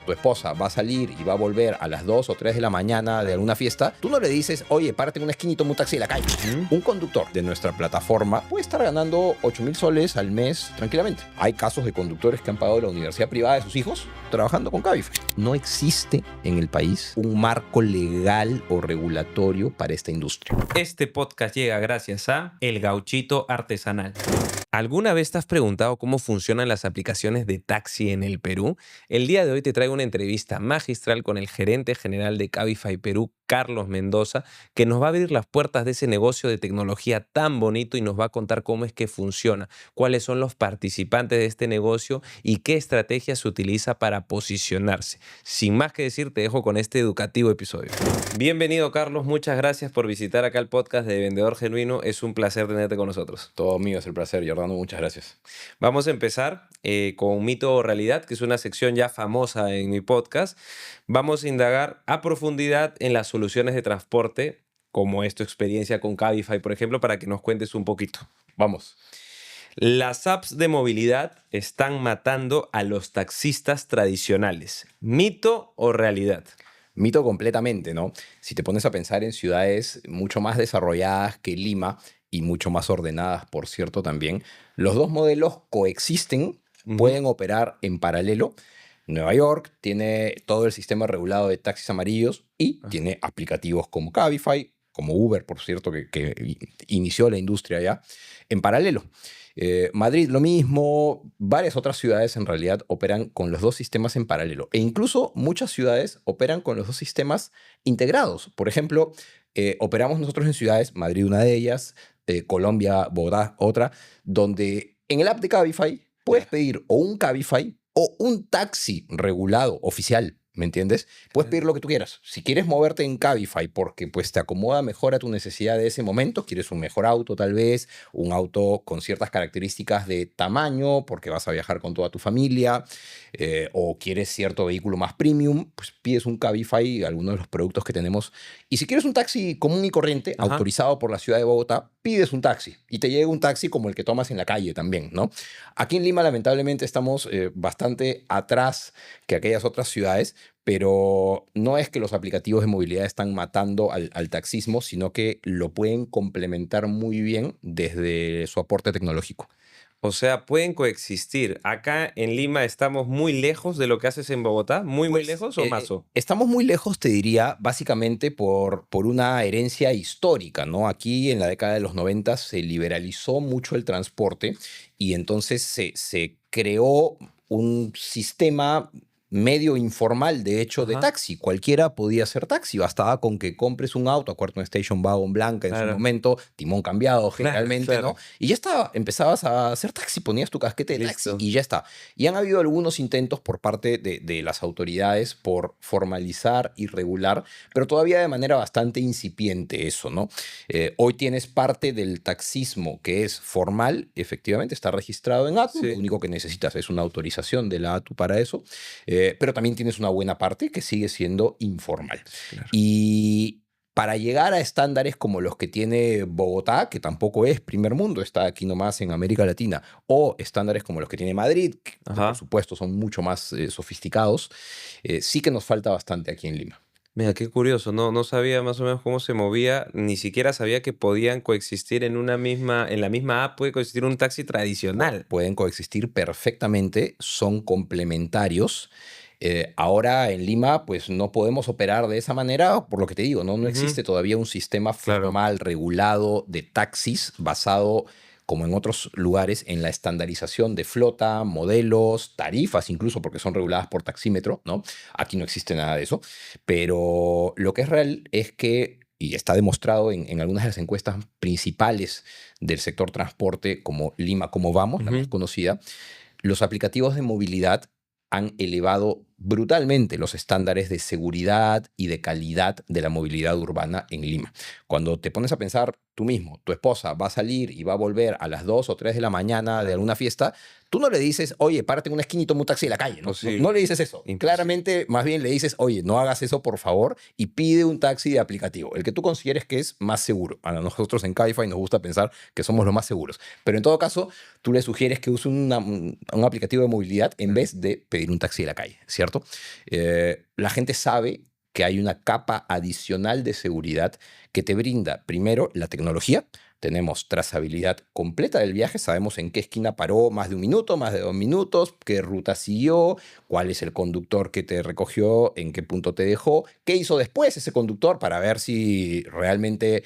tu esposa va a salir y va a volver a las 2 o 3 de la mañana de alguna fiesta, tú no le dices, oye, párate en una esquina y toma un taxi de la calle. Un conductor de nuestra plataforma puede estar ganando 8,000 soles al mes tranquilamente. Hay casos de conductores que han pagado la universidad privada de sus hijos trabajando con Cabify. No existe en el país un marco legal o regulatorio para esta industria. Este podcast llega gracias a El Gauchito Artesanal. ¿Alguna vez te has preguntado cómo funcionan las aplicaciones de taxi en el Perú? El día de hoy te traigo una entrevista magistral con el gerente general de Cabify Perú, Carlos Mendoza, que nos va a abrir las puertas de ese negocio de tecnología tan bonito y nos va a contar cómo es que funciona, cuáles son los participantes de este negocio y qué estrategia se utiliza para posicionarse. Sin más que decir, te dejo con este educativo episodio. Bienvenido, Carlos. Muchas gracias por visitar acá el podcast de Vendedor Genuino. Es un placer tenerte con nosotros. Todo mío es el placer, Jordano. Muchas gracias. Vamos a empezar con Mito o Realidad, que es una sección ya famosa en mi podcast. Vamos a indagar a profundidad en las soluciones de transporte, como es tu experiencia con Cabify, por ejemplo, para que nos cuentes un poquito. Vamos. Las apps de movilidad están matando a los taxistas tradicionales. ¿Mito o realidad? Mito completamente, ¿no? Si te pones a pensar en ciudades mucho más desarrolladas que Lima y mucho más ordenadas, por cierto, también, los dos modelos coexisten, pueden operar en paralelo. Nueva York tiene todo el sistema regulado de taxis amarillos y tiene aplicativos como Cabify, como Uber, por cierto, que inició la industria ya, en paralelo. Madrid lo mismo, varias otras ciudades en realidad operan con los dos sistemas en paralelo. E incluso muchas ciudades operan con los dos sistemas integrados. Por ejemplo, operamos nosotros en ciudades, Madrid una de ellas, Colombia, Bogotá otra, donde en el app de Cabify puedes pedir o un Cabify o un taxi regulado, oficial, ¿me entiendes? Puedes pedir lo que tú quieras. Si quieres moverte en Cabify porque pues, te acomoda mejor a tu necesidad de ese momento, quieres un mejor auto tal vez, un auto con ciertas características de tamaño porque vas a viajar con toda tu familia, o quieres cierto vehículo más premium, pues pides un Cabify, algunos de los productos que tenemos. Y si quieres un taxi común y corriente, autorizado por la ciudad de Bogotá, pides un taxi y te llega un taxi como el que tomas en la calle también, ¿no? Aquí en Lima, lamentablemente, estamos bastante atrás que aquellas otras ciudades, pero no es que los aplicativos de movilidad están matando al taxismo, sino que lo pueden complementar muy bien desde su aporte tecnológico. O sea, pueden coexistir. Acá en Lima estamos muy lejos de lo que haces en Bogotá. ¿Muy Pues, lejos o más? estamos muy lejos, te diría, básicamente por una herencia histórica, ¿no? Aquí en la década de los 90 se liberalizó mucho el transporte y entonces se creó un sistema medio informal, de hecho, de taxi. Cualquiera podía ser taxi. Bastaba con que compres un auto, acuérdate, una station wagon blanca en su momento, timón cambiado generalmente, ¿no? Y ya estaba, empezabas a hacer taxi, ponías tu casquete de taxi y ya está. Y han habido algunos intentos por parte de las autoridades por formalizar y regular, pero todavía de manera bastante incipiente eso, ¿no? Hoy tienes parte del taxismo que es formal, efectivamente, está registrado en ATU, lo único que necesitas es una autorización de la ATU para eso, pero también tienes una buena parte que sigue siendo informal. Y para llegar a estándares como los que tiene Bogotá, que tampoco es primer mundo, está aquí nomás en América Latina, o estándares como los que tiene Madrid, que por supuesto son mucho más sofisticados, sí que nos falta bastante aquí en Lima. Mira, qué curioso, no sabía más o menos cómo se movía, ni siquiera sabía que podían coexistir en la misma app, puede coexistir un taxi tradicional. Pueden coexistir perfectamente, son complementarios. Ahora en Lima, pues no podemos operar de esa manera, por lo que te digo, no existe todavía un sistema formal, regulado de taxis basado, como en otros lugares, en la estandarización de flota, modelos, tarifas, incluso porque son reguladas por taxímetro, ¿no? Aquí no existe nada de eso. Pero lo que es real es que, y está demostrado en algunas de las encuestas principales del sector transporte, como Lima, como Vamos, la más conocida, los aplicativos de movilidad han elevado brutalmente los estándares de seguridad y de calidad de la movilidad urbana en Lima. Cuando te pones a pensar, tú mismo, tu esposa va a salir y va a volver a las 2 o 3 de la mañana de alguna fiesta, tú no le dices, oye, párate en una esquina y toma un taxi de la calle, ¿no? No le dices eso. Imposible. Claramente, más bien le dices, oye, no hagas eso, por favor, y pide un taxi de aplicativo, el que tú consideres que es más seguro. A nosotros en Cabify nos gusta pensar que somos los más seguros. Pero en todo caso, tú le sugieres que use un aplicativo de movilidad en vez de pedir un taxi de la calle, ¿cierto? La gente sabe que hay una capa adicional de seguridad que te brinda, primero, la tecnología. Tenemos trazabilidad completa del viaje, sabemos en qué esquina paró más de 1 minuto, más de 2 minutos, qué ruta siguió, cuál es el conductor que te recogió, en qué punto te dejó, qué hizo después ese conductor para ver si realmente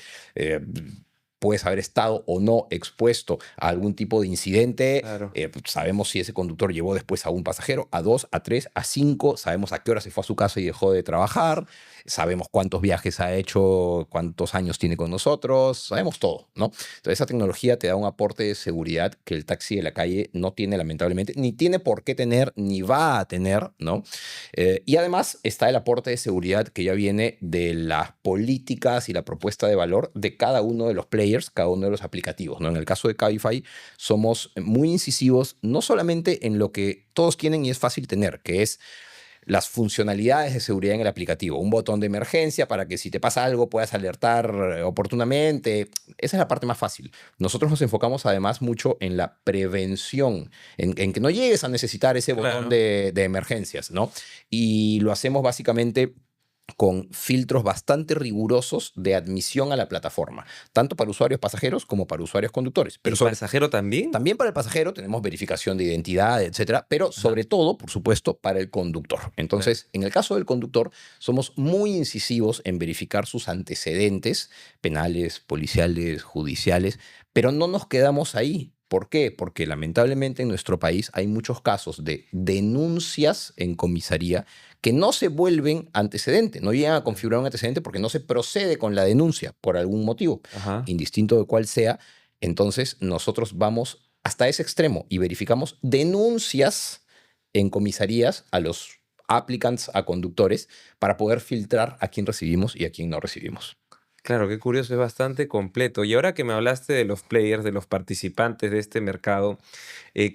puedes haber estado o no expuesto a algún tipo de incidente. Claro. Sabemos si ese conductor llevó después a un pasajero, a 2, a 3, a 5. Sabemos a qué hora se fue a su casa y dejó de trabajar. Sabemos cuántos viajes ha hecho, cuántos años tiene con nosotros. Sabemos todo, ¿no? Entonces, esa tecnología te da un aporte de seguridad que el taxi de la calle no tiene, lamentablemente, ni tiene por qué tener, ni va a tener, ¿no? Y además está el aporte de seguridad que ya viene de las políticas y la propuesta de valor de cada uno de los players, cada uno de los aplicativos, ¿no? En el caso de Cabify, somos muy incisivos, no solamente en lo que todos quieren y es fácil tener, que es las funcionalidades de seguridad en el aplicativo. Un botón de emergencia para que si te pasa algo puedas alertar oportunamente. Esa es la parte más fácil. Nosotros nos enfocamos además mucho en la prevención, en que no llegues a necesitar ese botón de emergencias, ¿no? Y lo hacemos básicamente con filtros bastante rigurosos de admisión a la plataforma, tanto para usuarios pasajeros como para usuarios conductores. ¿El pasajero también? También para el pasajero tenemos verificación de identidad, etcétera, pero sobre todo, por supuesto, para el conductor. Entonces, en el caso del conductor, somos muy incisivos en verificar sus antecedentes penales, policiales, judiciales, pero no nos quedamos ahí. ¿Por qué? Porque lamentablemente en nuestro país hay muchos casos de denuncias en comisaría que no se vuelven antecedente, no llegan a configurar un antecedente porque no se procede con la denuncia por algún motivo, Ajá. indistinto de cuál sea. Entonces nosotros vamos hasta ese extremo y verificamos denuncias en comisarías a los applicants, a conductores, para poder filtrar a quién recibimos y a quién no recibimos. Claro, qué curioso, es bastante completo. Y ahora que me hablaste de los players, de los participantes de este mercado,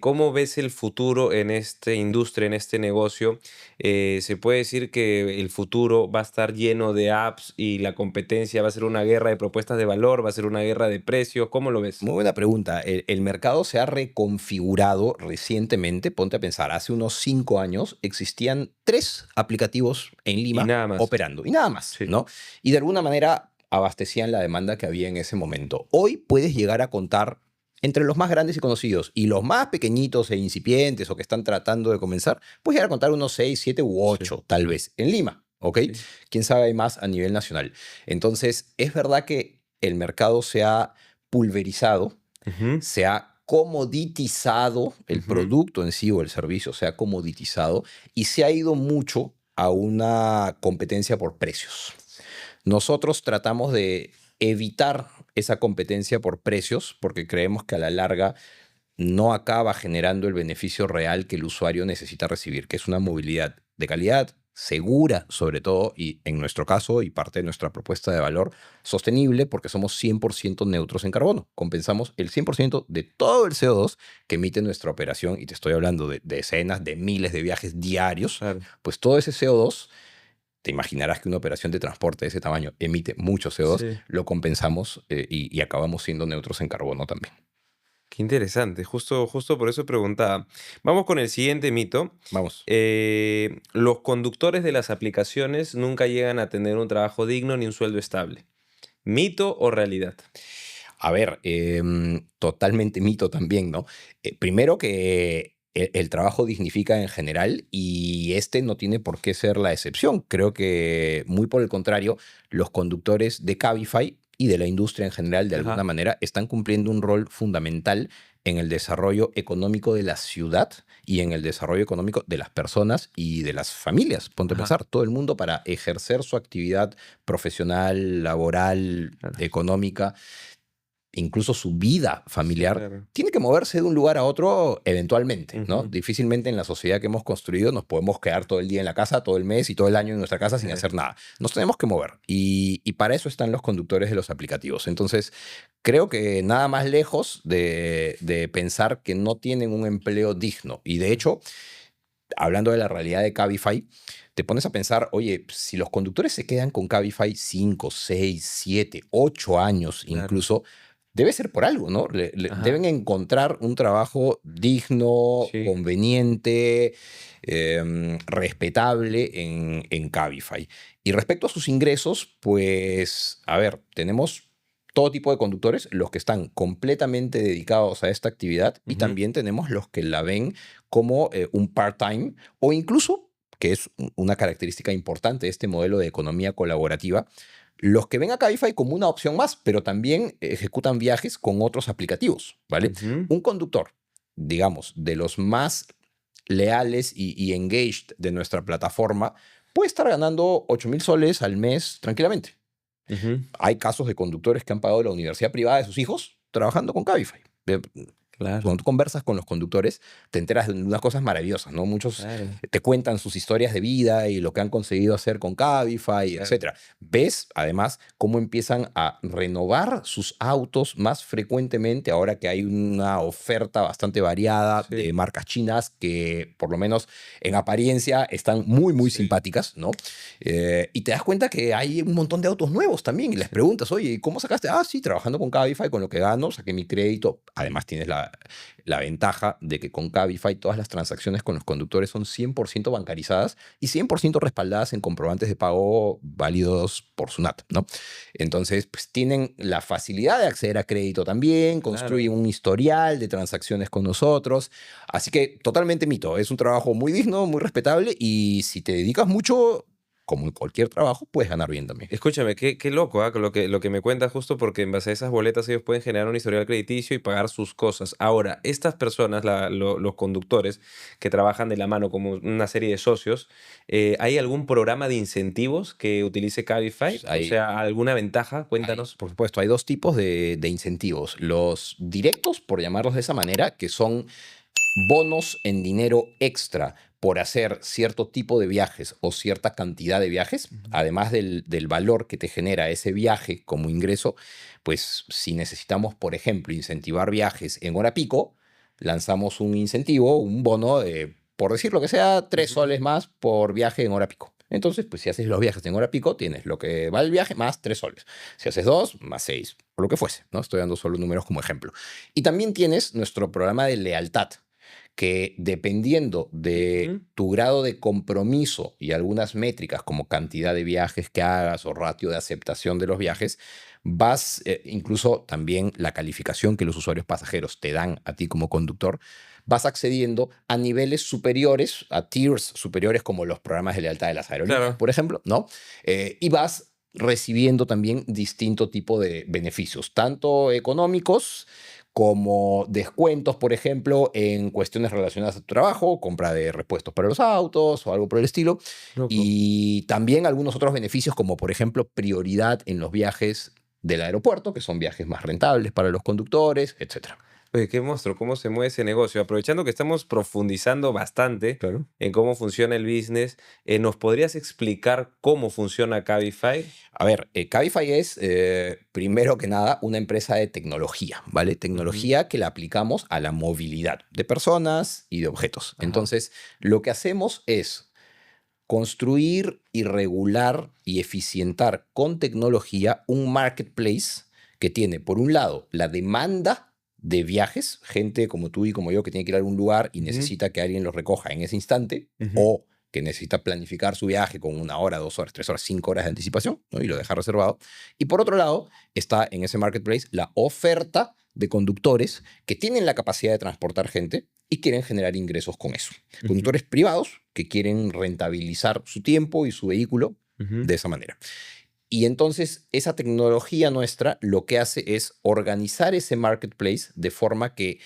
¿cómo ves el futuro en esta industria, en este negocio? ¿Se puede decir que el futuro va a estar lleno de apps y la competencia va a ser una guerra de propuestas de valor, va a ser una guerra de precios? ¿Cómo lo ves? Muy buena pregunta. El mercado se ha reconfigurado recientemente. Ponte a pensar, hace unos 5 años existían 3 aplicativos en Lima Y nada más. operando y nada más, Sí. ¿no? Y de alguna manera abastecían la demanda que había en ese momento. Hoy puedes llegar a contar entre los más grandes y conocidos y los más pequeñitos e incipientes o que están tratando de comenzar, puedes llegar a contar unos 6, 7 u 8, tal vez, en Lima, ¿ok? Sí. Quién sabe, hay más a nivel nacional. Entonces, es verdad que el mercado se ha pulverizado, Ujú. se ha comoditizado, el Ujú. producto en sí o el servicio se ha comoditizado y se ha ido mucho a una competencia por precios. Nosotros tratamos de evitar esa competencia por precios porque creemos que a la larga no acaba generando el beneficio real que el usuario necesita recibir, que es una movilidad de calidad, segura sobre todo, y en nuestro caso, y parte de nuestra propuesta de valor, sostenible porque somos 100% neutros en carbono. Compensamos el 100% de todo el CO2 que emite nuestra operación, y te estoy hablando de decenas de miles de viajes diarios, Claro. pues todo ese CO2, te imaginarás que una operación de transporte de ese tamaño emite mucho CO2, Sí. lo compensamos y acabamos siendo neutros en carbono también. Qué interesante, justo por eso preguntaba. Vamos con el siguiente mito. Vamos. Los conductores de las aplicaciones nunca llegan a tener un trabajo digno ni un sueldo estable. ¿Mito o realidad? A ver, totalmente mito también, ¿no? Primero que el trabajo dignifica en general y este no tiene por qué ser la excepción. Creo que muy por el contrario, los conductores de Cabify y de la industria en general, de alguna Ajá. manera, están cumpliendo un rol fundamental en el desarrollo económico de la ciudad y en el desarrollo económico de las personas y de las familias. Ponte a Ajá. pensar, todo el mundo para ejercer su actividad profesional, laboral, Claro. económica, incluso su vida Sí, familiar, claro. tiene que moverse de un lugar a otro eventualmente, ¿no? Ujú. Difícilmente en la sociedad que hemos construido nos podemos quedar todo el día en la casa, todo el mes y todo el año en nuestra casa sin hacer nada. Nos tenemos que mover y para eso están los conductores de los aplicativos. Entonces, creo que nada más lejos de pensar que no tienen un empleo digno. Y de hecho, hablando de la realidad de Cabify, te pones a pensar, oye, si los conductores se quedan con Cabify 5, 6, 7, 8 años Claro. incluso, debe ser por algo, ¿no? Deben Ajá. encontrar un trabajo digno, Sí. conveniente, respetable en Cabify. Y respecto a sus ingresos, pues, a ver, tenemos todo tipo de conductores, los que están completamente dedicados a esta actividad y Ujú. también tenemos los que la ven como un part-time o incluso, que es una característica importante de este modelo de economía colaborativa, los que ven a Cabify como una opción más, pero también ejecutan viajes con otros aplicativos, ¿vale? Ujú. Un conductor, digamos, de los más leales y engaged de nuestra plataforma, puede estar ganando 8.000 soles al mes tranquilamente. Ujú. Hay casos de conductores que han pagado la universidad privada de sus hijos trabajando con Cabify. Claro, Cuando tú conversas con los conductores, te enteras de unas cosas maravillosas, ¿no? Muchos claro, te cuentan sus historias de vida y lo que han conseguido hacer con Cabify, claro. etcétera. Ves, además, cómo empiezan a renovar sus autos más frecuentemente ahora que hay una oferta bastante variada de Sí, marcas chinas que, por lo menos en apariencia, están muy, muy sí, simpáticas, ¿no? Y te das cuenta que hay un montón de autos nuevos también y les sí. preguntas, oye, ¿y cómo sacaste? Ah, sí, trabajando con Cabify, con lo que gano, saqué mi crédito. Además, tienes la ventaja de que con Cabify todas las transacciones con los conductores son 100% bancarizadas y 100% respaldadas en comprobantes de pago válidos por SUNAT, ¿no? Entonces, pues tienen la facilidad de acceder a crédito también, Claro. construyen un historial de transacciones con nosotros. Así que totalmente mito, es un trabajo muy digno, muy respetable y si te dedicas mucho, como en cualquier trabajo, puedes ganar bien también. Escúchame, qué loco, con lo que me cuentas justo porque en base a esas boletas ellos pueden generar un historial crediticio y pagar sus cosas. Ahora, estas personas, los conductores que trabajan de la mano como una serie de socios, ¿hay algún programa de incentivos que utilice Cabify? Pues, O sea, ¿alguna ventaja? Cuéntanos. por supuesto, hay dos tipos de incentivos. Los directos, por llamarlos de esa manera, que son bonos en dinero extra por hacer cierto tipo de viajes o cierta cantidad de viajes, Ujú. además del valor que te genera ese viaje como ingreso, pues si necesitamos, por ejemplo, incentivar viajes en hora pico, lanzamos un incentivo, un bono de, por decir lo que sea, 3 soles más por viaje en hora pico. Entonces, pues si haces los viajes en hora pico, tienes lo que va el viaje más 3 soles. Si haces dos, más 6, o lo que fuese, ¿no? Estoy dando solo números como ejemplo. Y también tienes nuestro programa de lealtad, que dependiendo de Ujú. tu grado de compromiso y algunas métricas como cantidad de viajes que hagas o ratio de aceptación de los viajes, vas, incluso también la calificación que los usuarios pasajeros te dan a ti como conductor, vas accediendo a niveles superiores, a tiers superiores como los programas de lealtad de las aerolíneas, Claro. por ejemplo, ¿no? Y vas recibiendo también distinto tipo de beneficios, tanto económicos como descuentos, por ejemplo, en cuestiones relacionadas a tu trabajo, compra de repuestos para los autos o algo por el estilo, Loco. y también algunos otros beneficios como, por ejemplo, prioridad en los viajes del aeropuerto, que son viajes más rentables para los conductores, etcétera. Oye, qué monstruo, cómo se mueve ese negocio. Aprovechando que estamos profundizando bastante Claro. en cómo funciona el business, ¿nos podrías explicar cómo funciona Cabify? A ver, Cabify es, primero que nada, una empresa de tecnología, ¿vale? Ujú. Tecnología que la aplicamos a la movilidad de personas y de objetos. Ajá. Entonces, lo que hacemos es construir y regular y eficientar con tecnología un marketplace que tiene, por un lado, la demanda de viajes, gente como tú y como yo que tiene que ir a algún lugar y Ujú. necesita que alguien los recoja en ese instante, Ujú. o que necesita planificar su viaje con 1 hora, 2 horas, 3 horas, 5 horas de anticipación, ¿no? Y lo deja reservado. Y por otro lado, está en ese marketplace la oferta de conductores que tienen la capacidad de transportar gente y quieren generar ingresos con eso. Ujú. Conductores privados que quieren rentabilizar su tiempo y su vehículo Ujú. de esa manera. Y entonces esa tecnología nuestra lo que hace es organizar ese marketplace de forma que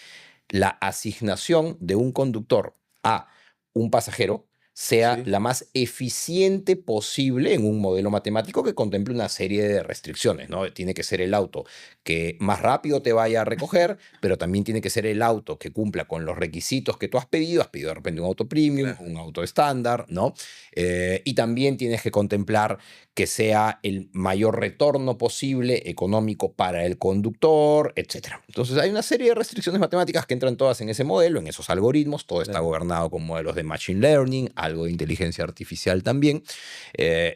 la asignación de un conductor a un pasajero sea Sí. la más eficiente posible en un modelo matemático que contemple una serie de restricciones, ¿no? Tiene que ser el auto que más rápido te vaya a recoger, pero también tiene que ser el auto que cumpla con los requisitos que tú has pedido. Has pedido de repente un auto premium, Claro. un auto estándar, ¿no? Y también tienes que contemplar que sea el mayor retorno posible económico para el conductor, etcétera. Entonces hay una serie de restricciones matemáticas que entran todas en ese modelo, en esos algoritmos. Todo está Claro. gobernado con modelos de machine learning, algo de inteligencia artificial también.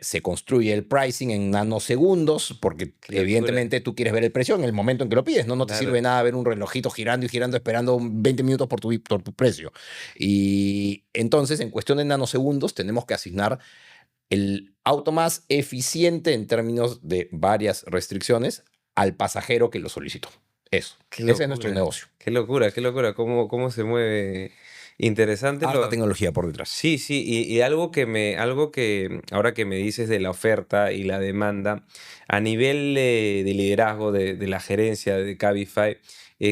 Se construye el pricing en nanosegundos, porque Qué locura. evidentemente tú quieres ver el precio en el momento en que lo pides, ¿no? No te Claro. sirve nada ver un relojito girando y girando, esperando 20 minutos por tu precio. Y entonces, en cuestión de nanosegundos, tenemos que asignar el auto más eficiente en términos de varias restricciones al pasajero que lo solicitó. Eso. Qué Ese es nuestro locura. negocio. Qué locura, qué locura. ¿Cómo se mueve? Interesante Harta lo. tecnología por detrás. Sí, sí, y algo que ahora que me dices de la oferta y la demanda, a nivel de liderazgo de la gerencia de Cabify,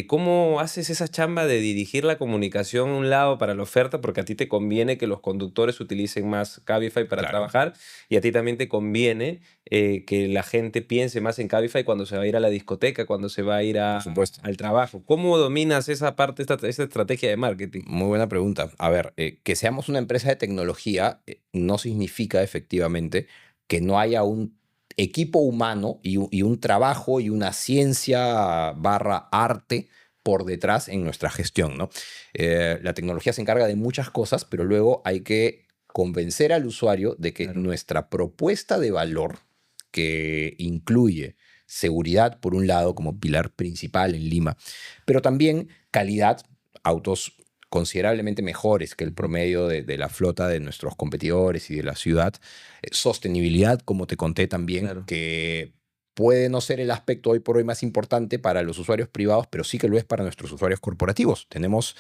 ¿cómo haces esa chamba de dirigir la comunicación a un lado para la oferta? Porque a ti te conviene que los conductores utilicen más Cabify para Claro. trabajar y a ti también te conviene que la gente piense más en Cabify cuando se va a ir a la discoteca, cuando se va a ir Por supuesto. al trabajo. ¿Cómo dominas esa parte, esta estrategia de marketing? Muy buena pregunta. A ver, que seamos una empresa de tecnología no significa efectivamente que no haya un equipo humano y un trabajo y una ciencia barra arte por detrás en nuestra gestión, ¿no? La tecnología se encarga de muchas cosas, pero luego hay que convencer al usuario de que Claro. nuestra propuesta de valor, que incluye seguridad por un lado como pilar principal en Lima, pero también calidad, autos considerablemente mejores que el promedio de la flota de nuestros competidores y de la ciudad. Sostenibilidad, como te conté también, Claro. que puede no ser el aspecto hoy por hoy más importante para los usuarios privados, pero sí que lo es para nuestros usuarios corporativos. Tenemos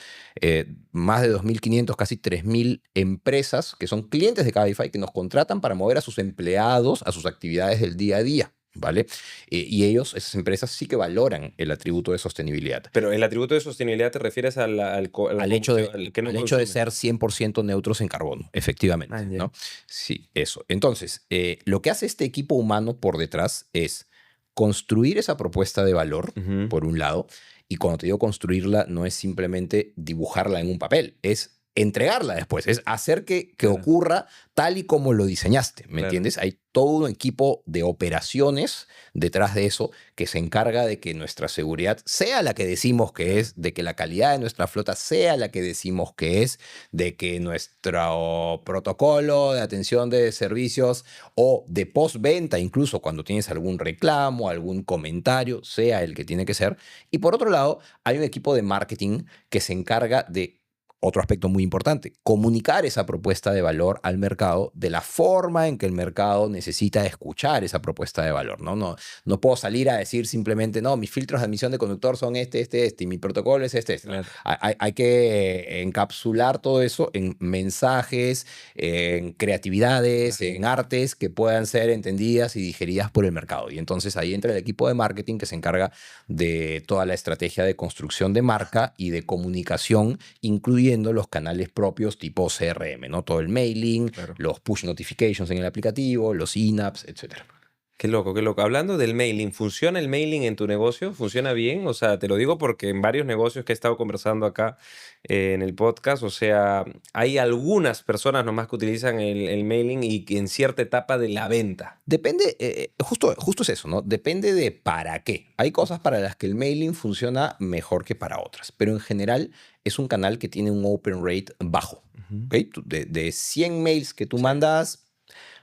más de 2.500, casi 3.000 empresas que son clientes de Cabify que nos contratan para mover a sus empleados a sus actividades del día a día, ¿vale? Y ellos, esas empresas, sí que valoran el atributo de sostenibilidad. Pero el atributo de sostenibilidad te refieres Al hecho de, que no al hecho de consume. ser 100% neutros en carbono, efectivamente, Ah, ya. ¿no? Sí, eso. Entonces, lo que hace este equipo humano por detrás es construir esa propuesta de valor, Ujú. por un lado, y cuando te digo construirla, no es simplemente dibujarla en un papel, es entregarla después, es hacer que Claro. ocurra tal y como lo diseñaste, ¿me Claro. entiendes? Hay todo un equipo de operaciones detrás de eso que se encarga de que nuestra seguridad sea la que decimos que es, de que la calidad de nuestra flota sea la que decimos que es, de que nuestro protocolo de atención de servicios o de postventa, incluso cuando tienes algún reclamo, algún comentario, sea el que tiene que ser. Y por otro lado, hay un equipo de marketing que se encarga de otro aspecto muy importante, comunicar esa propuesta de valor al mercado de la forma en que el mercado necesita escuchar esa propuesta de valor, ¿no? No puedo salir a decir simplemente, no, mis filtros de admisión de conductor son este, y mi protocolo es este. Claro. Hay que encapsular todo eso en mensajes, en creatividades, Claro. en artes que puedan ser entendidas y digeridas por el mercado. Y entonces ahí entra el equipo de marketing que se encarga de toda la estrategia de construcción de marca y de comunicación, incluyendo los canales propios tipo CRM, ¿no? Todo el mailing, Claro. los push notifications en el aplicativo, los in-apps, etc. Qué loco, qué loco. Hablando del mailing, ¿funciona el mailing en tu negocio? ¿Funciona bien? O sea, te lo digo porque en varios negocios que he estado conversando acá en el podcast, o sea, hay algunas personas nomás que utilizan el mailing y que en cierta etapa de la venta. Depende, justo es eso, ¿no? Depende de para qué. Hay cosas para las que el mailing funciona mejor que para otras, pero en general es un canal que tiene un open rate bajo. Ujú. ¿Ok? De 100 mails que tú Sí. mandas,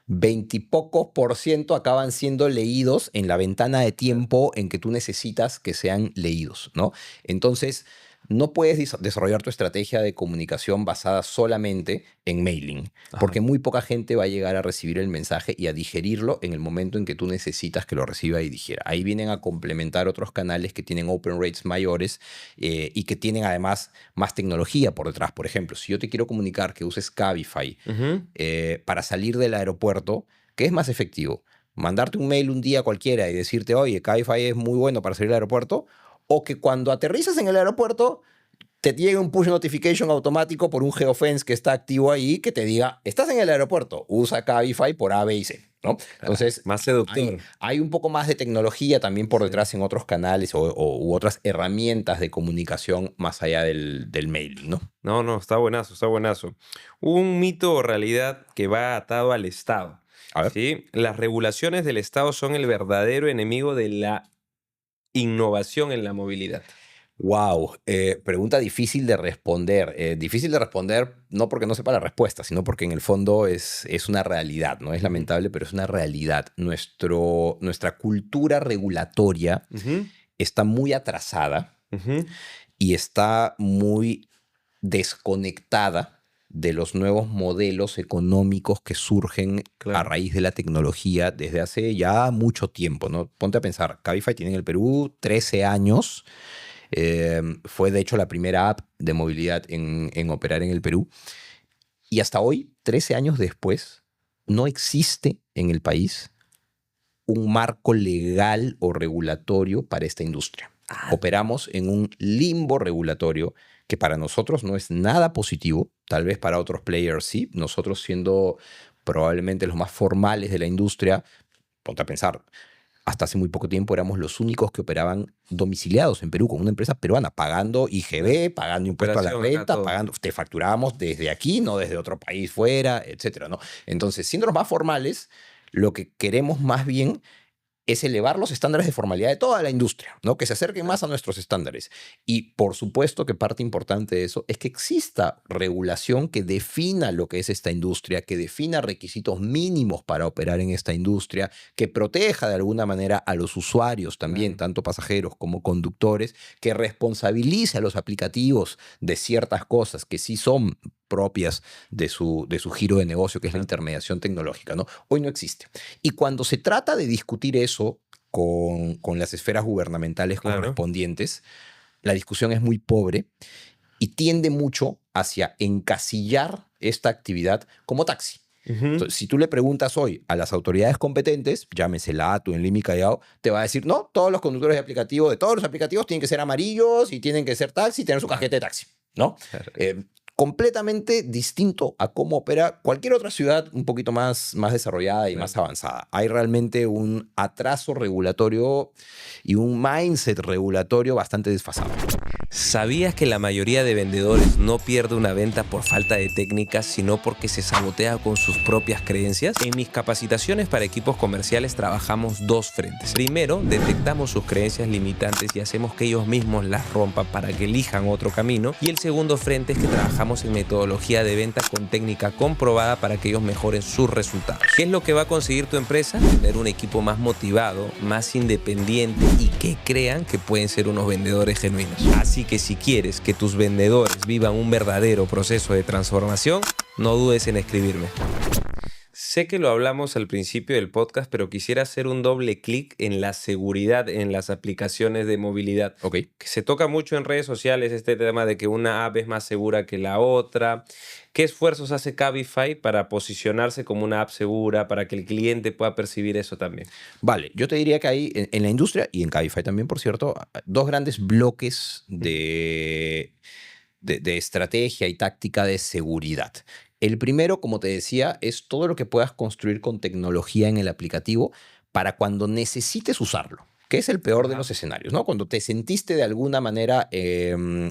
20 y pocos por ciento acaban siendo leídos en la ventana de tiempo en que tú necesitas que sean leídos, ¿no? Entonces, no puedes desarrollar tu estrategia de comunicación basada solamente en mailing, Ajá. porque muy poca gente va a llegar a recibir el mensaje y a digerirlo en el momento en que tú necesitas que lo reciba y digiera. Ahí vienen a complementar otros canales que tienen open rates mayores y que tienen además más tecnología por detrás. Por ejemplo, si yo te quiero comunicar que uses Cabify Ujú. para salir del aeropuerto, ¿qué es más efectivo? ¿Mandarte un mail un día cualquiera y decirte, oye, Cabify es muy bueno para salir del aeropuerto? ¿O que cuando aterrizas en el aeropuerto te llegue un push notification automático por un geofence que está activo ahí que te diga, estás en el aeropuerto, usa Cabify por A, B y C, ¿no? Entonces, Más seductor. hay un poco más de tecnología también por detrás en otros canales u otras herramientas de comunicación más allá del mailing, ¿no? No, no, está buenazo, está buenazo. Un mito o realidad que va atado al Estado. A ver. ¿Sí? Las regulaciones del Estado son el verdadero enemigo de la innovación en la movilidad. Wow, pregunta difícil de responder. Difícil de responder no porque no sepa la respuesta, sino porque en el fondo es una realidad, ¿no? Es Ujú, lamentable, pero es una realidad. Nuestra cultura regulatoria ujú, está muy atrasada ujú. y está muy desconectada de los nuevos modelos económicos que surgen a Claro. raíz de la tecnología desde hace ya mucho tiempo, ¿no? Ponte a pensar, Cabify tiene en el Perú 13 años. Fue de hecho la primera app de movilidad en operar en el Perú. Y hasta hoy, 13 años después, no existe en el país un marco legal o regulatorio para esta industria. Operamos en un limbo regulatorio que para nosotros no es nada positivo, tal vez para otros players sí, nosotros siendo probablemente los más formales de la industria, ponte a pensar, hasta hace muy poco tiempo éramos los únicos que operaban domiciliados en Perú con una empresa peruana, pagando Claro. IGB, pagando impuesto a la Operación acá renta, todo. pagando, te facturábamos desde aquí, no desde otro país fuera, etcétera, ¿no? Entonces, siendo los más formales, lo que queremos más bien es elevar los estándares de formalidad de toda la industria, ¿no? Que se acerquen más a nuestros estándares. Y por supuesto que parte importante de eso es que exista regulación que defina lo que es esta industria, que defina requisitos mínimos para operar en esta industria, que proteja de alguna manera a los usuarios también, Claro. tanto pasajeros como conductores, que responsabilice a los aplicativos de ciertas cosas que sí son propias de su giro de negocio, que es la Claro. intermediación tecnológica, ¿no? Hoy no existe. Y cuando se trata de discutir eso con las esferas gubernamentales Claro. correspondientes, la discusión es muy pobre y tiende mucho hacia encasillar esta actividad como taxi. Ujú. Entonces, si tú le preguntas hoy a las autoridades competentes, llámese la ATU en Lima y Callao, te va a decir, no, todos los conductores de todos los aplicativos tienen que ser amarillos y tienen que ser taxi y tener su cajeta de taxi, ¿no? Claro. Completamente distinto a cómo opera cualquier otra ciudad un poquito más desarrollada y más Claro. avanzada. Hay realmente un atraso regulatorio y un mindset regulatorio bastante desfasado. ¿Sabías que la mayoría de vendedores no pierde una venta por falta de técnica, sino porque se sabotea con sus propias creencias? En mis capacitaciones para equipos comerciales trabajamos dos frentes. Primero, detectamos sus creencias limitantes y hacemos que ellos mismos las rompan para que elijan otro camino. Y el segundo frente es que trabajamos en metodología de venta con técnica comprobada para que ellos mejoren sus resultados. ¿Qué es lo que va a conseguir tu empresa? Tener un equipo más motivado, más independiente y que crean que pueden ser unos vendedores genuinos. Así que si quieres que tus vendedores vivan un verdadero proceso de transformación, no dudes en escribirme. Sé que lo hablamos al principio del podcast, pero quisiera hacer un doble clic en la seguridad en las aplicaciones de movilidad. Ok. Que se toca mucho en redes sociales este tema de que una app es más segura que la otra. ¿Qué esfuerzos hace Cabify para posicionarse como una app segura, para que el cliente pueda percibir eso también? Vale, yo te diría que hay en la industria y en Cabify también, por cierto, dos grandes bloques Ujú. de estrategia y táctica de seguridad. El primero, como te decía, es todo lo que puedas construir con tecnología en el aplicativo para cuando necesites usarlo, que es el peor de Ajá. los escenarios, ¿no? Cuando te sentiste de alguna manera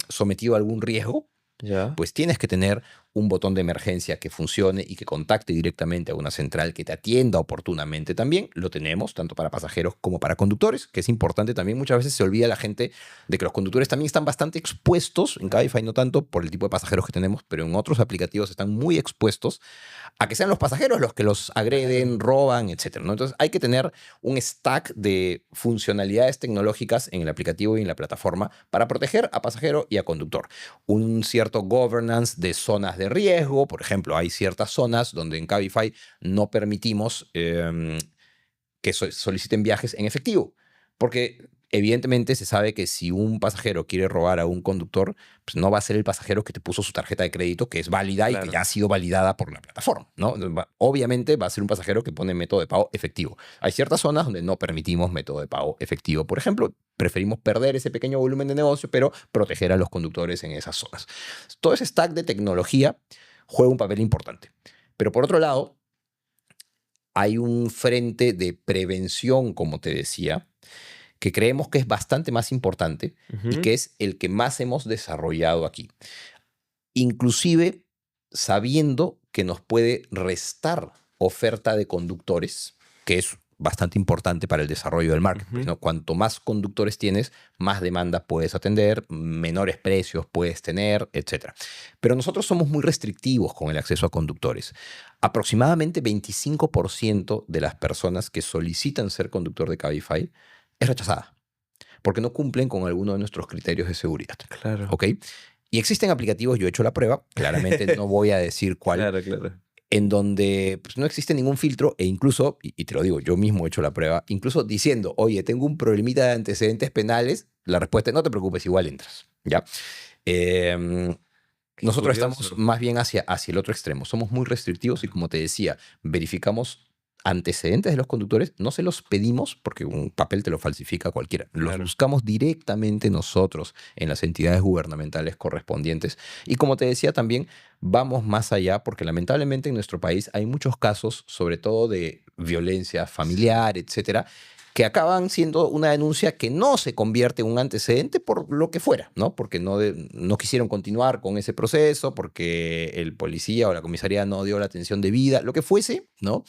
sometido a algún riesgo, Ya. pues tienes que tener un botón de emergencia que funcione y que contacte directamente a una central que te atienda oportunamente también. Lo tenemos tanto para pasajeros como para conductores, que es importante también. Muchas veces se olvida la gente de que los conductores también están bastante expuestos, en Cabify no tanto por el tipo de pasajeros que tenemos, pero en otros aplicativos están muy expuestos a que sean los pasajeros los que los Claro. agreden, roban, etcétera, ¿no? Entonces hay que tener un stack de funcionalidades tecnológicas en el aplicativo y en la plataforma para proteger a pasajero y a conductor. Un cierto governance de zonas de riesgo, por ejemplo, hay ciertas zonas donde en Cabify no permitimos que soliciten viajes en efectivo, porque Evidentemente se sabe que si un pasajero quiere robar a un conductor, pues no va a ser el pasajero que te puso su tarjeta de crédito, que es válida y que Claro. ya ha sido validada por la plataforma, ¿no? Obviamente va a ser un pasajero que pone método de pago efectivo. Hay ciertas zonas donde no permitimos método de pago efectivo. Por ejemplo, preferimos perder ese pequeño volumen de negocio, pero proteger a los conductores en esas zonas. Todo ese stack de tecnología juega un papel importante. Pero por otro lado, hay un frente de prevención, como te decía, que creemos que es bastante más importante y Ujú. que es el que más hemos desarrollado aquí. Inclusive sabiendo que nos puede restar oferta de conductores, que es bastante importante para el desarrollo del marketplace, Ujú. ¿no? Cuanto más conductores tienes, más demanda puedes atender, menores precios puedes tener, etcétera. Pero nosotros somos muy restrictivos con el acceso a conductores. Aproximadamente 25% de las personas que solicitan ser conductor de Cabify es rechazada porque no cumplen con alguno de nuestros criterios de seguridad. Claro. ¿Ok? Y existen aplicativos, yo he hecho la prueba, claramente no voy a decir cuál, Claro, claro. en donde pues, no existe ningún filtro e incluso, y te lo digo, yo mismo he hecho la prueba, incluso diciendo, oye, tengo un problemita de antecedentes penales, la respuesta es, no te preocupes, igual entras. ¿Ya? Em, Qué Nosotros estamos curioso. más bien hacia el otro extremo. Somos muy restrictivos y, como te decía, verificamos antecedentes de los conductores. No se los pedimos porque un papel te lo falsifica cualquiera. Los Claro. buscamos directamente nosotros en las entidades gubernamentales correspondientes. Y como te decía también, vamos más allá porque lamentablemente en nuestro país hay muchos casos, sobre todo de violencia familiar, etcétera, que acaban siendo una denuncia que no se convierte en un antecedente por lo que fuera, ¿no? Porque no quisieron continuar con ese proceso, porque el policía o la comisaría no dio la atención debida, lo que fuese, ¿no?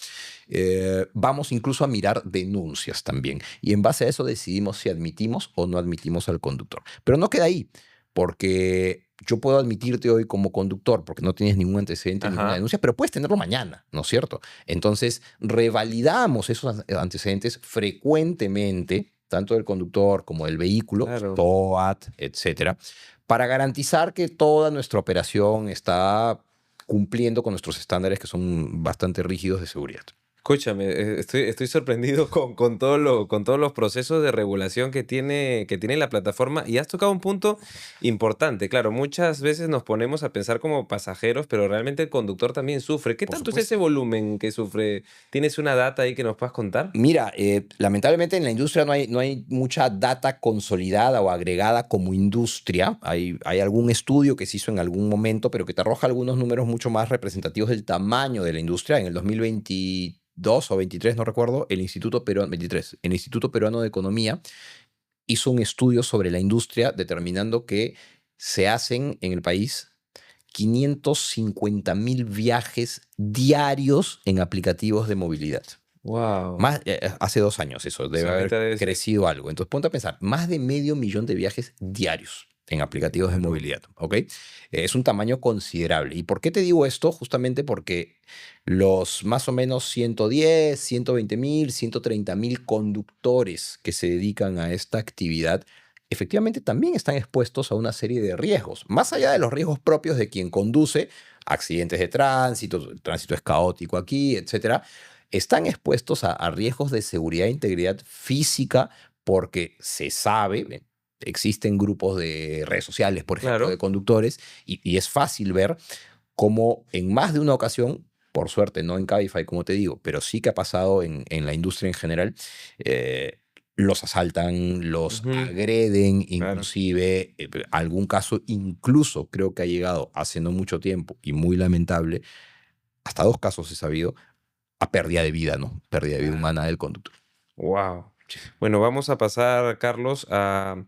Vamos incluso a mirar denuncias también. Y en base a eso decidimos si admitimos o no admitimos al conductor. Pero no queda ahí, porque yo puedo admitirte hoy como conductor porque no tienes ningún antecedente, ninguna Ajá. denuncia, pero puedes tenerlo mañana, ¿no es cierto? Entonces, revalidamos esos antecedentes frecuentemente, tanto del conductor como del vehículo, Claro. SOAT, etcétera, para garantizar que toda nuestra operación está cumpliendo con nuestros estándares que son bastante rígidos de seguridad. Escúchame, estoy sorprendido con todos los procesos de regulación que tiene la plataforma y has tocado un punto importante. Claro, muchas veces nos ponemos a pensar como pasajeros, pero realmente el conductor también sufre. ¿Qué Por tanto es ese supuesto. volumen que sufre? ¿Tienes una data ahí que nos puedas contar? Mira, lamentablemente en la industria no hay mucha data consolidada o agregada como industria. Hay algún estudio que se hizo en algún momento, pero que te arroja algunos números mucho más representativos del tamaño de la industria. En el 2022 o 23, no recuerdo, el Instituto Peruano, 23, el Instituto Peruano de Economía hizo un estudio sobre la industria determinando que se hacen en el país 550.000 viajes diarios en aplicativos de movilidad. Wow. Hace 2 años eso, O debe sea, haber ahorita debe ser. crecido algo. Entonces ponte a pensar, más de medio millón de viajes diarios en aplicativos de Claro. movilidad, ¿ok? Es un tamaño considerable. ¿Y por qué te digo esto? Justamente porque los más o menos 110, 120.000, 130.000 conductores que se dedican a esta actividad, efectivamente también están expuestos a una serie de riesgos, más allá de los riesgos propios de quien conduce, accidentes de tránsito, el tránsito es caótico aquí, etcétera, están expuestos a riesgos de seguridad e integridad física porque se sabe, existen grupos de redes sociales, por ejemplo, de Claro. conductores, y es fácil ver cómo en más de una ocasión, por suerte no en Cabify, como te digo, pero sí que ha pasado en la industria en general, eh, los asaltan, los Ujú. agreden, Claro. inclusive, algún caso incluso creo que ha llegado hace no mucho tiempo y muy lamentable, hasta 2 casos he sabido, a pérdida de vida, ¿no? Pérdida de vida Claro. humana del conductor. Wow. Bueno, vamos a pasar, Carlos, a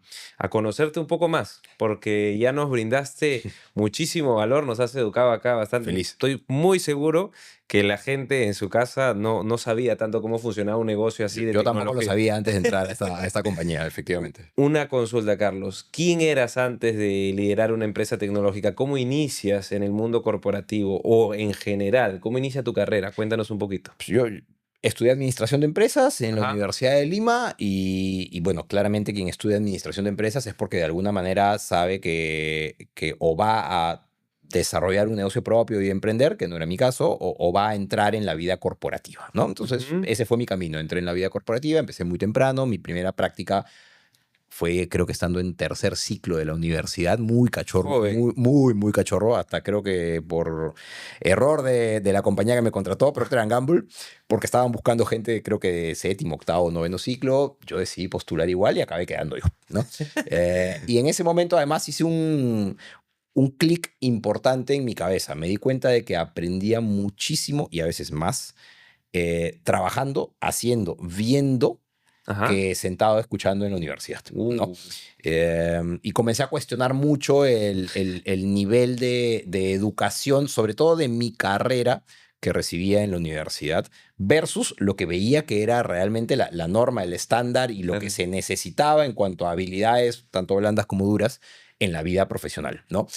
conocerte un poco más, porque ya nos brindaste muchísimo valor, nos has educado acá bastante. Feliz. Estoy muy seguro que la gente en su casa no sabía tanto cómo funcionaba un negocio Yo, así de yo tampoco lo tecnología. sabía antes de entrar a esta compañía, efectivamente. Una consulta, Carlos. ¿Quién eras antes de liderar una empresa tecnológica? ¿Cómo inicias en el mundo corporativo o en general? ¿Cómo inicia tu carrera? Cuéntanos un poquito. Pues yo estudié administración de empresas en la Ajá. Universidad de Lima y bueno, claramente quien estudia administración de empresas es porque de alguna manera sabe que o va a desarrollar un negocio propio y emprender, que no era mi caso, o va a entrar en la vida corporativa, ¿no? Entonces, Ujú. ese fue mi camino. Entré en la vida corporativa, empecé muy temprano, mi primera práctica fue creo que estando en tercer ciclo de la universidad, muy cachorro, Joven. muy cachorro, hasta creo que por error de la compañía que me contrató, Procter Gamble, porque estaban buscando gente, creo que de séptimo, octavo, noveno ciclo, yo decidí postular igual y acabé quedando yo, ¿no? Y en ese momento además hice un clic importante en mi cabeza. Me di cuenta de que aprendía muchísimo y a veces más trabajando, haciendo, viendo Ajá. que sentado escuchando en la universidad, ¿no? Uh, Y comencé a cuestionar mucho el nivel de educación, sobre todo de mi carrera que recibía en la universidad, versus lo que veía que era realmente la norma, el estándar y lo que claro. se necesitaba en cuanto a habilidades, tanto blandas como duras, en la vida profesional, ¿no?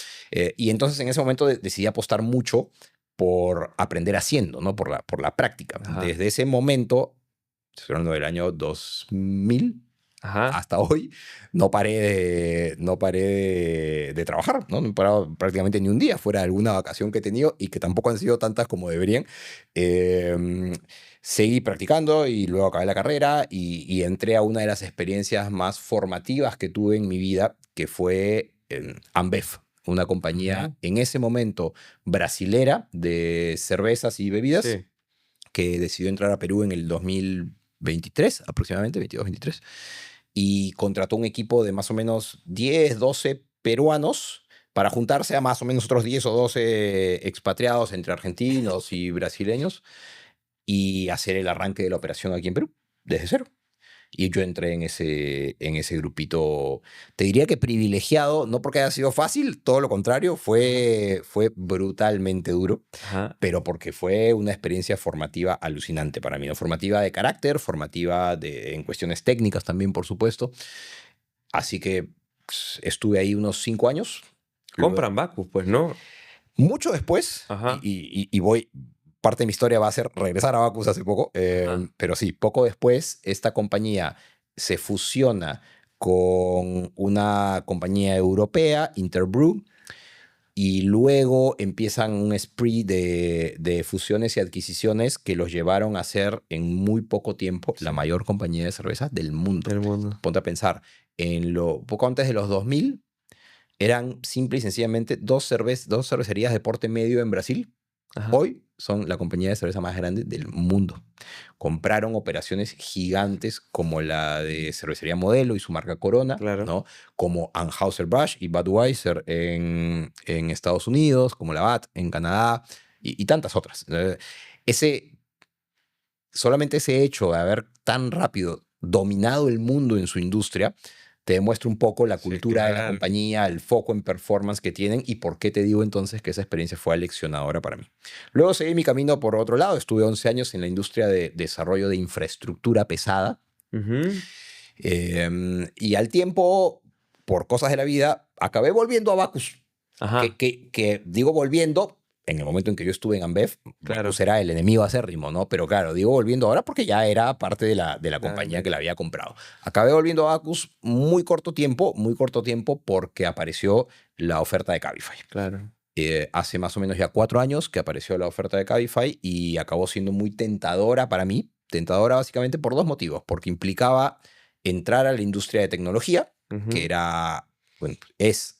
Y entonces en ese momento decidí apostar mucho por aprender haciendo, ¿no? Por la práctica. Ajá. Desde ese momento, estoy hablando del año 2000 Ajá. hasta hoy, no paré de trabajar, ¿no? No he parado prácticamente ni un día, fuera de alguna vacación que he tenido y que tampoco han sido tantas como deberían. Seguí practicando y luego acabé la carrera y entré a una de las experiencias más formativas que tuve en mi vida, que fue en Ambev, una compañía Ujú. en ese momento brasilera de cervezas y bebidas Sí. que decidió entrar a Perú en el 2023, aproximadamente, 22-23, y contrató un equipo de más o menos 10, 12 peruanos para juntarse a más o menos otros 10 o 12 expatriados entre argentinos y brasileños y hacer el arranque de la operación aquí en Perú, desde cero. Y yo entré en ese grupito, te diría que privilegiado, no porque haya sido fácil, todo lo contrario, Ajá. fue brutalmente duro, Ajá. pero porque fue una experiencia formativa alucinante para mí, ¿no? Formativa de carácter, formativa en cuestiones técnicas también, por supuesto. Así que estuve ahí unos 5 años. Compran Bacus, pues, ¿no? Mucho después, y, Ajá. y- y voy, parte de mi historia va a ser regresar a Bacus hace poco, Ajá. pero sí, poco después esta compañía se fusiona con una compañía europea, Interbrew, y luego empiezan un spree de fusiones y adquisiciones que los llevaron a ser en muy poco tiempo la Sí. mayor compañía de cerveza del mundo. Del mundo. Ponte a pensar, poco antes de los 2000 eran simple y sencillamente dos cervecerías de porte medio en Brasil. Ajá. Hoy son la compañía de cerveza más grande del mundo. Compraron operaciones gigantes como la de Cervecería Modelo y su marca Corona, Claro. ¿no? Como Anheuser-Busch y Budweiser en Estados Unidos, como la BAT en Canadá y tantas otras. Solamente ese hecho de haber tan rápido dominado el mundo en su industria te demuestra un poco la Sí, cultura de la claro. compañía, el foco en performance que tienen y por qué te digo entonces que esa experiencia fue aleccionadora para mí. Luego seguí mi camino por otro lado, estuve 11 años en la industria de desarrollo de infraestructura pesada Ujú. y al tiempo, por cosas de la vida, acabé volviendo a Bacus, que, Ajá. que, que digo volviendo. En el momento en que yo estuve en Ambev, Bacus Claro. era el enemigo acérrimo, ¿no? Pero claro, digo volviendo ahora porque ya era parte de la compañía que Dale. la había comprado. Acabé volviendo a Bacus muy corto tiempo porque apareció la oferta de Cabify. Claro. Hace más o menos ya 4 años que apareció la oferta de Cabify y acabó siendo muy tentadora para mí. Tentadora básicamente por dos motivos. Porque implicaba entrar a la industria de tecnología, que Ujú. era, bueno,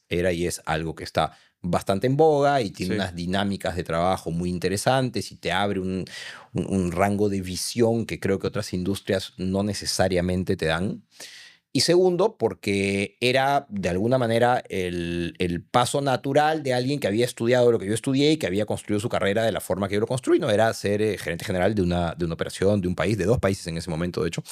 era y es algo que está bastante en boga y tiene Sí. unas dinámicas de trabajo muy interesantes y te abre un rango de visión que creo que otras industrias no necesariamente te dan. Y segundo, porque era de alguna manera el paso natural de alguien que había estudiado lo que yo estudié y que había construido su carrera de la forma que yo lo construí. No era ser gerente general de una operación, de un país, de dos países en ese momento, de hecho.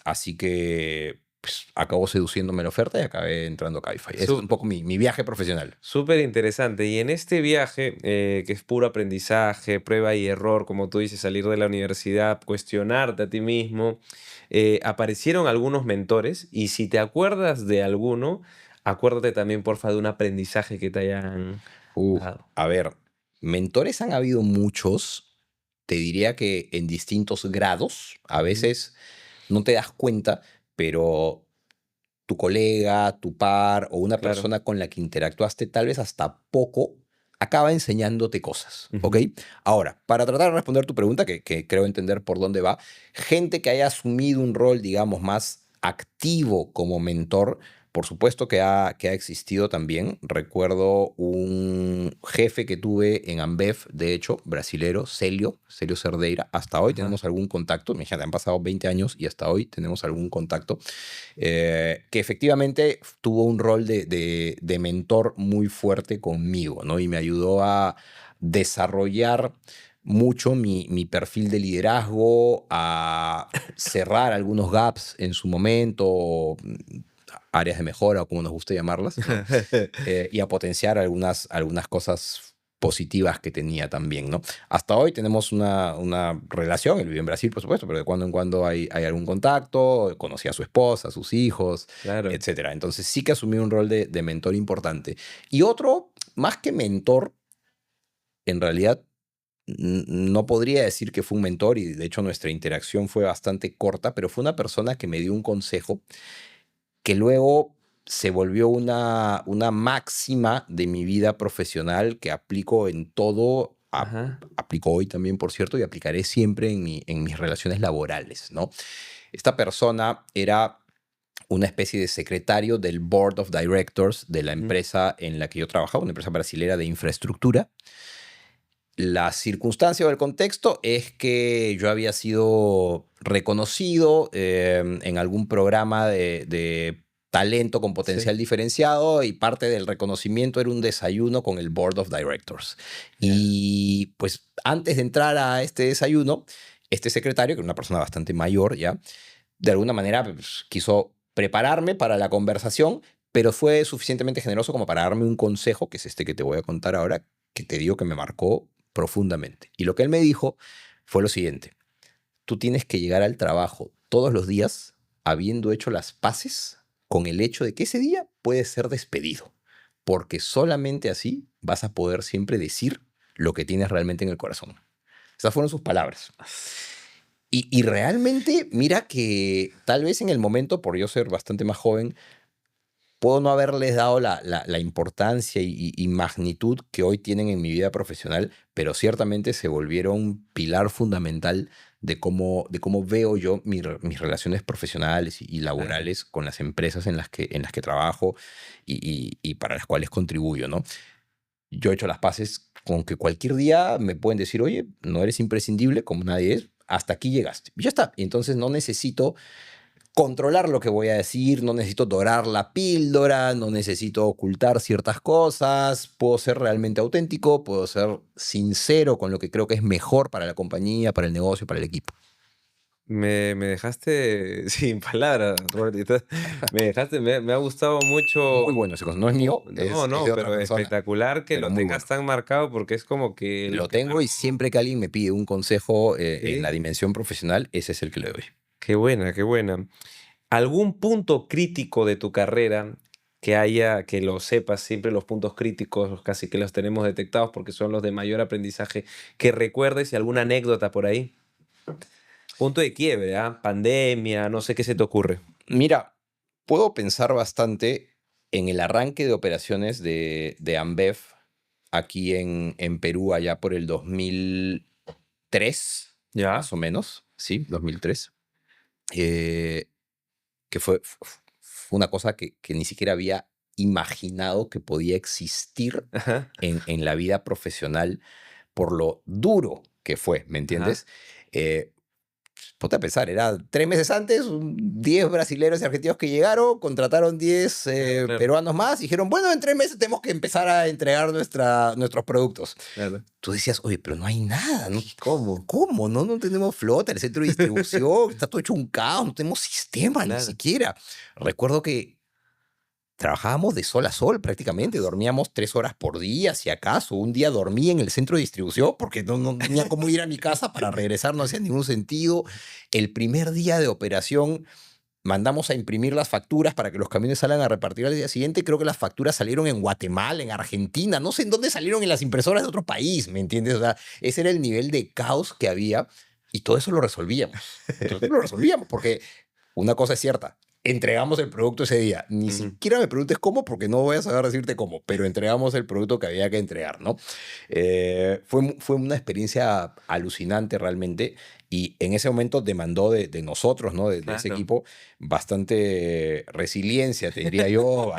Así que pues, acabó seduciéndome la oferta y acabé entrando a Cabify. Ese es un Su- poco mi viaje profesional. Súper interesante. Y en este viaje, que es puro aprendizaje, prueba y error, como tú dices, salir de la universidad, cuestionarte a ti mismo, aparecieron algunos mentores. Y si te acuerdas de alguno, acuérdate también, porfa, de un aprendizaje que te hayan dado. A ver, mentores han habido muchos, te diría que en distintos grados. A Ujú. veces no te das cuenta, pero tu colega, tu par o una Claro. persona con la que interactuaste tal vez hasta poco, acaba enseñándote cosas, ¿ok? Ujú. Ahora, para tratar de responder tu pregunta, que creo entender por dónde va, gente que haya asumido un rol, digamos, más activo como mentor, por supuesto que ha existido también. Recuerdo un jefe que tuve en Ambev, de hecho, brasilero, Celio Cerdeira. Hasta hoy Ajá. tenemos algún contacto. Imagínate, han pasado 20 años y hasta hoy tenemos algún contacto. Que efectivamente tuvo un rol de mentor muy fuerte conmigo, ¿no? Y me ayudó a desarrollar mucho mi perfil de liderazgo, a cerrar algunos gaps en su momento, áreas de mejora o como nos guste llamarlas, ¿no? Y a potenciar algunas cosas positivas que tenía también, ¿no? Hasta hoy tenemos una relación, él vive en Brasil, por supuesto, pero de cuando en cuando hay algún contacto, conocí a su esposa, a sus hijos, Claro. etcétera. Entonces sí que asumí un rol de mentor importante. Y otro, más que mentor, en realidad no podría decir que fue un mentor y de hecho nuestra interacción fue bastante corta, pero fue una persona que me dio un consejo que luego se volvió una máxima de mi vida profesional que aplico en todo, Ajá. aplico hoy también, por cierto, y aplicaré siempre en mis relaciones laborales, ¿no? Esta persona era una especie de secretario del Board of Directors de la Ujú. empresa en la que yo trabajaba, una empresa brasilera de infraestructura. La circunstancia o el contexto es que yo había sido reconocido en algún programa de talento con Sí. potencial diferenciado y parte del reconocimiento era un desayuno con el Board of Directors. Ya. Y pues antes de entrar a este desayuno, este secretario, que era una persona bastante mayor ya, de alguna manera pues, quiso prepararme para la conversación, pero fue suficientemente generoso como para darme un consejo, que es este que te voy a contar ahora, que te digo que me marcó profundamente. Y lo que él me dijo fue lo siguiente: tú tienes que llegar al trabajo todos los días habiendo hecho las paces con el hecho de que ese día puedes ser despedido, porque solamente así vas a poder siempre decir lo que tienes realmente en el corazón. Esas fueron sus palabras. Y realmente, mira que tal vez en el momento, por yo ser bastante más joven, puedo no haberles dado la importancia y magnitud que hoy tienen en mi vida profesional, pero ciertamente se volvieron un pilar fundamental de cómo veo yo mis relaciones profesionales y Claro. laborales con las empresas en las que trabajo y para las cuales contribuyo, ¿no? Yo he hecho las paces con que cualquier día me pueden decir, oye, no eres imprescindible como nadie es, hasta aquí llegaste. Y ya está. Y entonces no necesito controlar lo que voy a decir, no necesito dorar la píldora, no necesito ocultar ciertas cosas, puedo ser realmente auténtico, puedo ser sincero con lo que creo que es mejor para la compañía, para el negocio, para el equipo. Me dejaste sin palabras, Roberto. Me ha gustado Muy mucho. bueno ese consejo, no es mío, No, es no, de otra pero persona, espectacular que pero lo muy tengas bueno. tan marcado porque es como que lo Lo que tengo y marcó. siempre que alguien me pide un consejo en la Sí. dimensión profesional, ese es el que le doy. Qué buena, qué buena. ¿Algún punto crítico de tu carrera que lo sepas, siempre los puntos críticos casi que los tenemos detectados porque son los de mayor aprendizaje, que recuerdes y alguna anécdota por ahí? Punto de quiebre, ¿ah? Pandemia, no sé qué se te ocurre. Mira, puedo pensar bastante en el arranque de operaciones de Ambev aquí en Perú, allá por el 2003, ¿Ya? más o menos, sí, 2003, eh, que fue una cosa que ni siquiera había imaginado que podía existir Ajá, en la vida profesional por lo duro que fue, ¿me ajá. entiendes? Ponte a pensar, era 3 meses antes, 10 brasileños y argentinos que llegaron, contrataron 10 Claro, claro, peruanos más, y dijeron, bueno, en 3 meses tenemos que empezar a entregar nuestros productos. claro. Tú decías, oye, pero no hay nada, ¿no? ¿Cómo? ¿Cómo? No tenemos flota, el centro de distribución, está todo hecho un caos, no tenemos sistema ni Claro. siquiera. Recuerdo que trabajábamos de sol a sol prácticamente, dormíamos 3 horas por día, si acaso. Un día dormí en el centro de distribución porque no tenía cómo ir a mi casa para regresar, no hacía ningún sentido. El primer día de operación mandamos a imprimir las facturas para que los camiones salgan a repartir al día siguiente. Creo que las facturas salieron en Guatemala, en Argentina, no sé en dónde salieron en las impresoras de otro país, ¿me entiendes? O sea, ese era el nivel de caos que había y todo eso lo resolvíamos. Todo eso lo resolvíamos porque una cosa es cierta, entregamos el producto ese día. Ni Ujú. siquiera me preguntes cómo, porque no voy a saber decirte cómo, pero entregamos el producto que había que entregar, ¿no? Fue una experiencia alucinante realmente Y en ese momento demandó de nosotros, ¿no? De ese Claro. equipo, bastante resiliencia, te diría yo,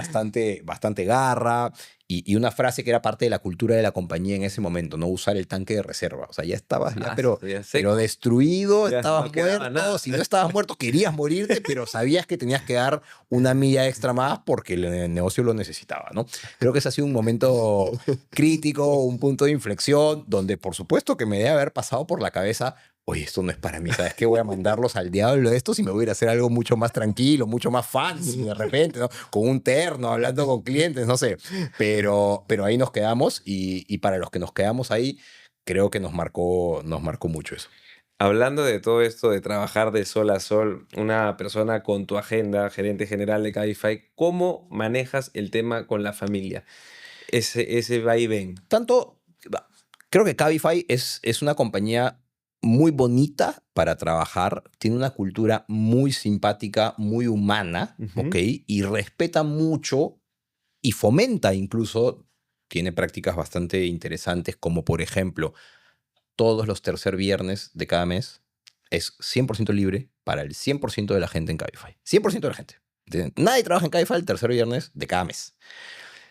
bastante garra. Y una frase que era parte de la cultura de la compañía en ese momento, no usar el tanque de reserva. O sea, ya estabas, ya, pero Ya seco. destruido, Ya estabas no quedaba muerto. nada. Si no estabas muerto, querías morirte, pero sabías que tenías que dar una milla extra más porque el negocio lo necesitaba, ¿no? Creo que ese ha sido un momento crítico, un punto de inflexión, donde por supuesto que me debe haber pasado por la cabeza, oye, esto no es para mí, ¿sabes qué? Voy a mandarlos al diablo de estos y me voy a ir a hacer algo mucho más tranquilo, mucho más fancy de repente, ¿no? Con un terno, hablando con clientes, no sé. Pero ahí nos quedamos y para los que nos quedamos ahí, creo que nos marcó mucho eso. Hablando de todo esto de trabajar de sol a sol, una persona con tu agenda, gerente general de Cabify, ¿cómo manejas el tema con la familia? Ese va y ven. Tanto, creo que Cabify es una compañía muy bonita para trabajar, tiene una cultura muy simpática, muy humana, ¿ok? Ujú. Y respeta mucho y fomenta incluso, tiene prácticas bastante interesantes, como por ejemplo, todos los tercer viernes de cada mes es 100% libre para el 100% de la gente en Cabify. 100% de la gente. Nadie trabaja en Cabify el tercer viernes de cada mes.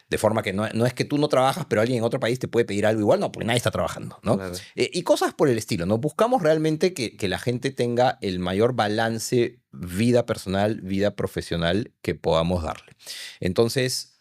De forma que no es que tú no trabajas, pero alguien en otro país te puede pedir algo igual, no, porque nadie está trabajando, ¿no? Claro. Y cosas por el estilo, ¿no? Buscamos realmente que la gente tenga el mayor balance vida personal, vida profesional que podamos darle. Entonces,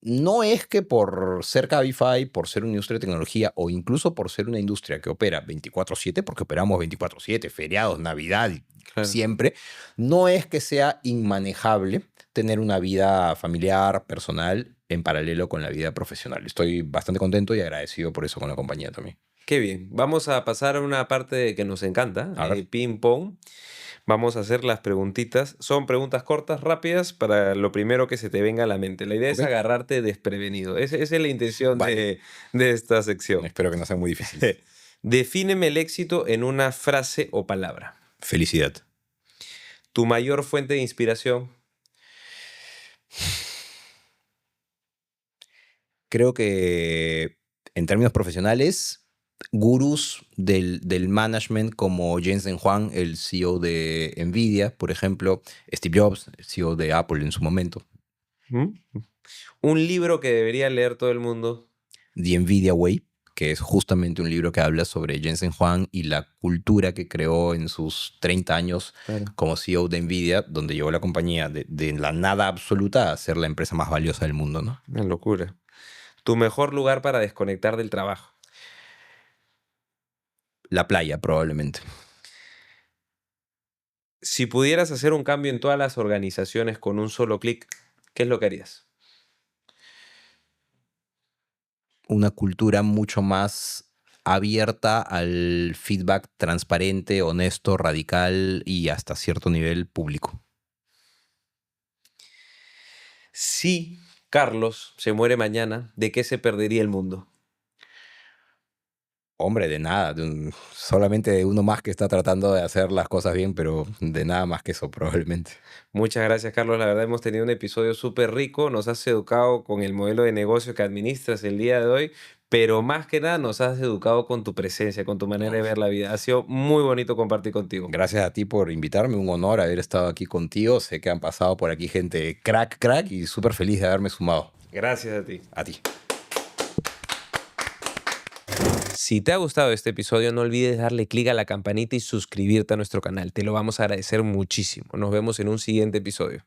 no es que por ser Cabify, por ser una industria de tecnología o incluso por ser una industria que opera 24/7, porque operamos 24/7, feriados, Navidad, Claro. siempre, no es que sea inmanejable tener una vida familiar, personal, en paralelo con la vida profesional. Estoy bastante contento y agradecido por eso con la compañía también. Qué bien. Vamos a pasar a una parte que nos encanta, A ver. ping pong. Vamos a hacer las preguntitas. Son preguntas cortas, rápidas, para lo primero que se te venga a la mente. La idea es Ok. agarrarte desprevenido. Esa es la intención Vale. de esta sección. Espero que no sea muy difícil. Defíneme el éxito en una frase o palabra. Felicidad. Tu mayor fuente de inspiración. Creo que en términos profesionales, gurús del management como Jensen Huang, el CEO de Nvidia, por ejemplo, Steve Jobs, el CEO de Apple en su momento, ¿Mm? Un libro que debería leer todo el mundo. The Nvidia Way, que es justamente un libro que habla sobre Jensen Huang y la cultura que creó en sus 30 años Claro. como CEO de Nvidia, donde llevó la compañía de la nada absoluta a ser la empresa más valiosa del mundo, ¿no? Una locura. Tu mejor lugar para desconectar del trabajo. La playa, probablemente. Si pudieras hacer un cambio en todas las organizaciones con un solo clic, ¿qué es lo que harías? Una cultura mucho más abierta al feedback transparente, honesto, radical y hasta cierto nivel público. Si Carlos se muere mañana, ¿de qué se perdería el mundo? Hombre, de nada, solamente de uno más que está tratando de hacer las cosas bien, pero de nada más que eso probablemente. Muchas gracias, Carlos. La verdad hemos tenido un episodio súper rico. Nos has educado con el modelo de negocio que administras el día de hoy, pero más que nada nos has educado con tu presencia, con tu manera de ver la vida. Ha sido muy bonito compartir contigo. Gracias a ti por invitarme, un honor haber estado aquí contigo. Sé que han pasado por aquí gente crack y súper feliz de haberme sumado. Gracias a ti. A ti. Si te ha gustado este episodio, no olvides darle clic a la campanita y suscribirte a nuestro canal. Te lo vamos a agradecer muchísimo. Nos vemos en un siguiente episodio.